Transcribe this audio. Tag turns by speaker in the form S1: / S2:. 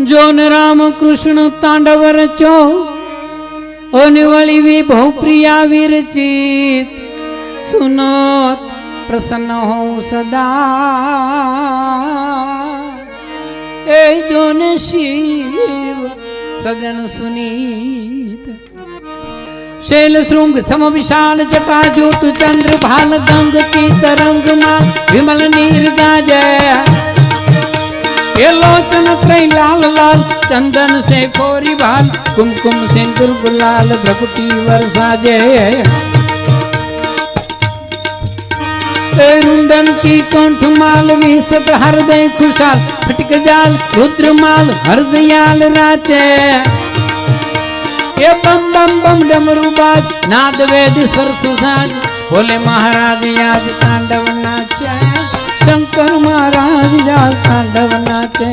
S1: John Ram Krishna તાંડવ રચો અનવળી વિભવ પ્રિયા વિરચિત સુનો પ્રસન્ન હો સદા એ જોન શિવ સદન સુનીત शैल श्रृंग सम विशाल जटा जूट चंद्र भाल गंग की तरंग माल विमल नीर गाजे ये लोचन त्रय लाल लाल चंदन से कोरी भाल कुमकुम सिंदूर गुलाल भ्रकुटी वर्षाजे रुंडन की कंठ माल विसत हृदय खुशाल फटक जाल रुद्र माल हृदयाल राचे ये बम बम बम डमरू बाज नाद वेद स्वर सुसाज बोले महाराज आज तांडव नाचे शंकर महाराज आज तांडव नाचे।